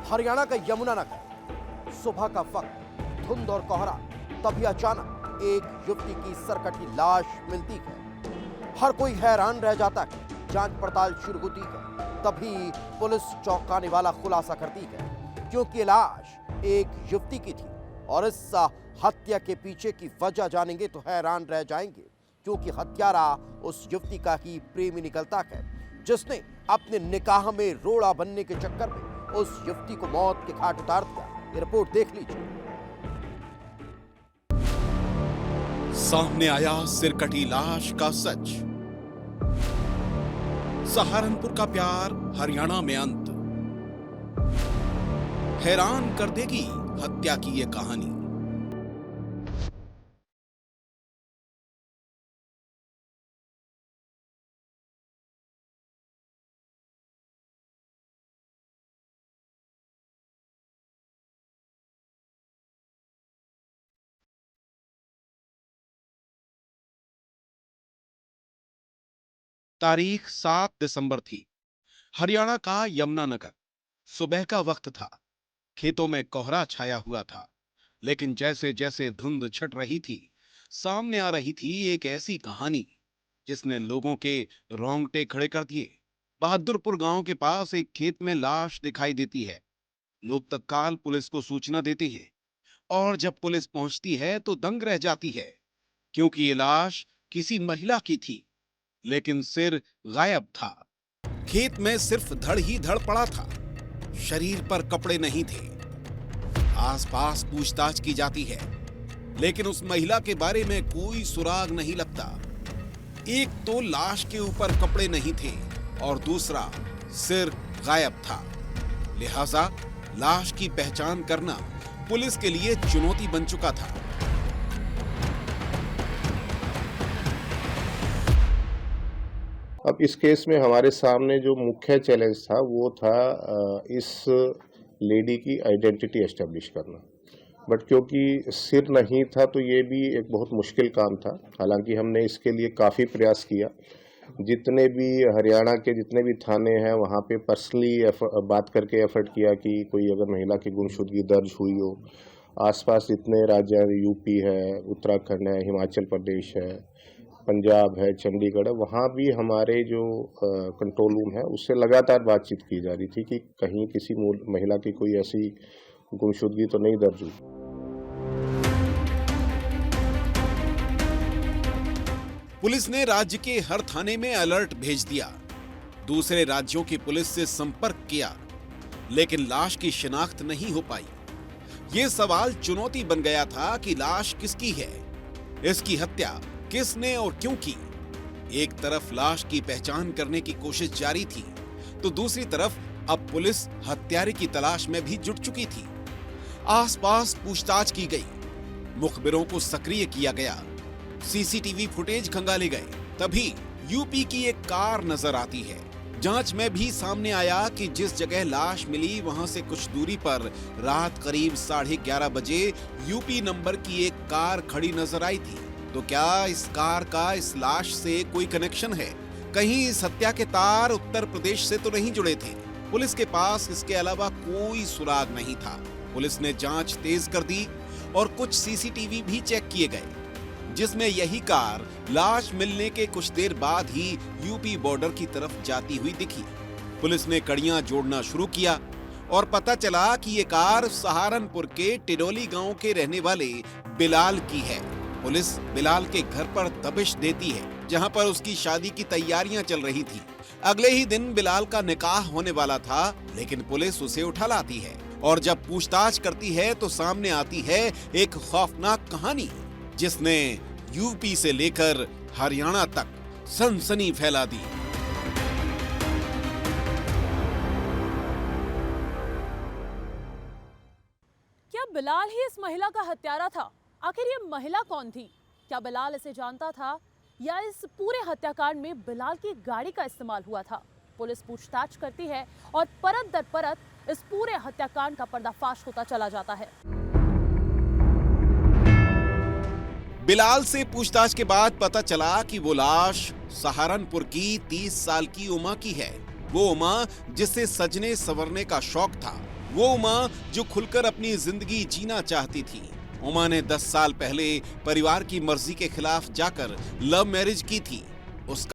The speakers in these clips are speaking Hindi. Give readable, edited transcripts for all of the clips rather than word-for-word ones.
हरियाणा का यमुनानगर, सुबह का वक्त, धुंध और कोहरा। तभी अचानक एक युवती की सरकटी लाश मिलती है। हर कोई हैरान रह जाता है। जांच पड़ताल शुरू होती है। तभी पुलिस चौंकाने वाला खुलासा करती है, क्योंकि ये लाश एक युवती की थी। और इस हत्या के पीछे की वजह जानेंगे तो हैरान रह जाएंगे, क्योंकि हत्यारा उस युवती का ही प्रेमी निकलता है, जिसने अपने निकाह में रोड़ा बनने के चक्कर में उस युवती को मौत के घाट उतार दिया। ये रिपोर्ट देख लीजिए। सामने आया सिरकटी लाश का सच। सहारनपुर का प्यार, हरियाणा में अंत। हैरान कर देगी हत्या की ये कहानी। तारीख 7 दिसंबर थी। हरियाणा का यमुनानगर। सुबह का वक्त था। खेतों में कोहरा छाया हुआ था, लेकिन जैसे जैसे धुंध छट रही थी, सामने आ रही थी एक ऐसी कहानी जिसने लोगों के रोंगटे खड़े कर दिए। बहादुरपुर गांव के पास एक खेत में लाश दिखाई देती है। लोग तत्काल पुलिस को सूचना देते हैं, और जब पुलिस पहुंचती है तो दंग रह जाती है, क्योंकि ये लाश किसी महिला की थी, लेकिन सिर गायब था। खेत में सिर्फ धड़ ही धड़ पड़ा था। शरीर पर कपड़े नहीं थे। आसपास पूछताछ की जाती है, लेकिन उस महिला के बारे में कोई सुराग नहीं लगता। एक तो लाश के ऊपर कपड़े नहीं थे, और दूसरा सिर गायब था। लिहाजा लाश की पहचान करना पुलिस के लिए चुनौती बन चुका था। अब इस केस में हमारे सामने जो मुख्य चैलेंज था वो था इस लेडी की आइडेंटिटी एस्टेब्लिश करना। बट क्योंकि सिर नहीं था तो ये भी एक बहुत मुश्किल काम था। हालांकि हमने इसके लिए काफ़ी प्रयास किया। जितने भी हरियाणा के जितने भी थाने हैं वहाँ पे पर्सनली बात करके एफर्ट किया कि कोई अगर महिला की गुमशुदगी दर्ज हुई हो। आसपास जितने राज्य, यूपी है, उत्तराखंड है, हिमाचल प्रदेश है, पंजाब है, चंडीगढ़ है, वहाँ भी हमारे जो कंट्रोल रूम है उससे लगातार बातचीत की जा रही थी कि कहीं किसी महिला की कोई ऐसी गुमशुदगी तो नहीं दर्ज हुई। पुलिस ने राज्य के हर थाने में अलर्ट भेज दिया। दूसरे राज्यों की पुलिस से संपर्क किया, लेकिन लाश की शिनाख्त नहीं हो पाई। ये सवाल चुनौती बन गया था कि लाश किसकी है, इसकी हत्या किसने और क्यों की। एक तरफ लाश की पहचान करने की कोशिश जारी थी, तो दूसरी तरफ अब पुलिस हत्यारे की तलाश में भी जुट चुकी थी। आसपास पूछताछ की गई, मुखबिरों को सक्रिय किया गया, सीसीटीवी फुटेज खंगाले गए। तभी यूपी की एक कार नजर आती है। जांच में भी सामने आया कि जिस जगह लाश मिली वहां से कुछ दूरी पर रात करीब 11:30 बजे यूपी नंबर की एक कार खड़ी नजर आई थी। तो क्या इस कार का इस लाश से कोई कनेक्शन है? कहीं इस हत्या के तार उत्तर प्रदेश से तो नहीं जुड़े थे? पुलिस के पास इसके अलावा कोई सुराग नहीं था। पुलिस ने जांच तेज कर दी और कुछ सीसीटीवी भी चेक किए गए, जिसमें यही कार लाश मिलने के कुछ देर बाद ही यूपी बॉर्डर की तरफ जाती हुई दिखी। पुलिस ने कड़ियां जोड़ना शुरू किया और पता चला कि ये कार सहारनपुर के टिडोली गांव के रहने वाले बिलाल की है। पुलिस बिलाल के घर पर दबिश देती है, जहां पर उसकी शादी की तैयारियां चल रही थी। अगले ही दिन बिलाल का निकाह होने वाला था, लेकिन पुलिस उसे उठा लाती है और जब पूछताछ करती है तो सामने आती है एक खौफनाक कहानी, जिसने यूपी से लेकर हरियाणा तक सनसनी फैला दी। क्या बिलाल ही इस महिला का हत्यारा था? आखिर ये महिला कौन थी? क्या बिलाल इसे जानता था, या इस पूरे हत्याकांड में बिलाल की गाड़ी का इस्तेमाल हुआ था? पुलिस पूछताछ करती है और परत दर परत इस पूरे हत्याकांड का पर्दाफाश होता चला जाता है। बिलाल से पूछताछ के बाद पता चला कि वो लाश सहारनपुर की 30 साल की उमा की है। वो उमा जिसे सजने संवरने का शौक था, वो उमा जो खुलकर अपनी जिंदगी जीना चाहती थी। उमा ने 10 साल पहले परिवार की मर्जी के खिलाफ जाकर लव मैरिज की थी। उसका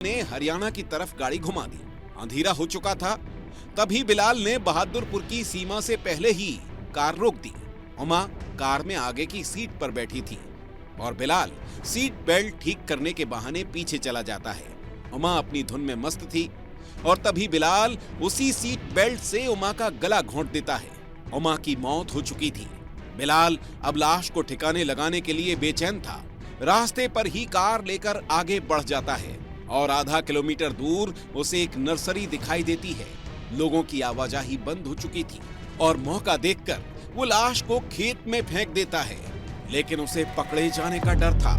ने हरियाणा की तरफ गाड़ी घुमा दी। अंधेरा हो चुका था। तभी बिलाल ने बहादुरपुर की सीमा से पहले ही कार रोक दी। उमा कार में आगे की सीट पर बैठी थी और बिलाल सीट बेल्ट ठीक करने के बहाने पीछे चला जाता है। उमा अपनी धुन में मस्त थी और तभी बिलाल उसी सीट बेल्ट से उमा का गला घोंट देता है। उमा की मौत हो चुकी थी। बिलाल अब लाश को ठिकाने लगाने के लिए बेचैन था। रास्ते पर ही कार लेकर आगे बढ़ जाता है और आधा किलोमीटर दूर उसे एक नर्सरी दिखाई देती है। लोगों की आवाजाही बंद हो चुकी थी और मौका देखकर वो लाश को खेत में फेंक देता है, लेकिन उसे पकड़े जाने का डर था,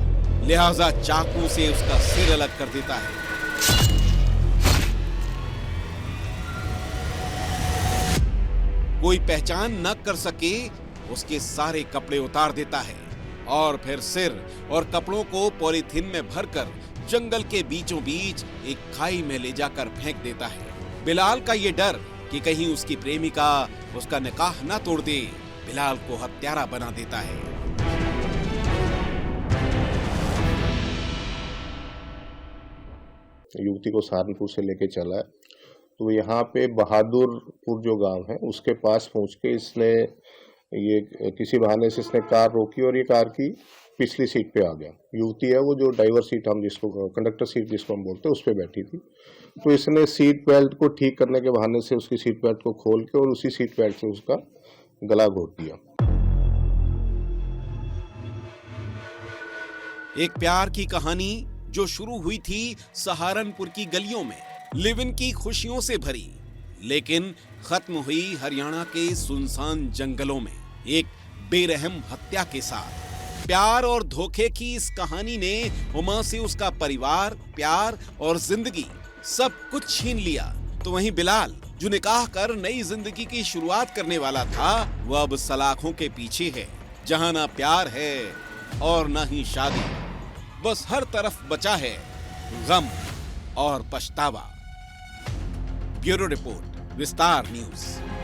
लिहाजा चाकू से उसका सिर अलग कर देता है। कोई पहचान न कर सके उसके सारे कपड़े उतार देता है और फिर सिर और कपड़ों को पॉलीथीन में भरकर जंगल के बीचों बीच एक खाई में ले जाकर फेंक देता है। बिलाल का ये डर कि कहीं उसकी प्रेमिका उसका निकाह ना तोड़ दे, बिलाल को हत्यारा बना देता है। युवती को सहारनपुर से लेके चला है, तो यहाँ पे बहादुरपुर जो गांव है उसके पास पहुंच के इसने ये किसी बहाने से इसने कार रोकी और ये कार की पिछली सीट पे आ गया। युवती है वो जो ड्राइवर सीट हम जिसको कंडक्टर सीट जिसको हम बोलते हैं उस पे बैठी थी। तो इसने सीट बेल्ट को ठीक करने के बहाने से उसकी सीट बेल्ट को खोल के और उसी सीट बेल्ट से उसका गला घोट दिया। एक प्यार की कहानी जो शुरू हुई थी सहारनपुर की गलियों में, लिव इन की खुशियों से भरी, लेकिन खत्म हुई हरियाणा के सुनसान जंगलों में एक बेरहम हत्या के साथ। प्यार और धोखे की इस कहानी ने उमा से उसका परिवार, प्यार और जिंदगी सब कुछ छीन लिया। तो वहीं बिलाल जो निकाह कर नई जिंदगी की शुरुआत करने वाला था, वो अब सलाखों के पीछे है, जहां ना प्यार है और ना ही शादी। बस हर तरफ बचा है गम और पछतावा। ब्यूरो रिपोर्ट, विस्तार न्यूज।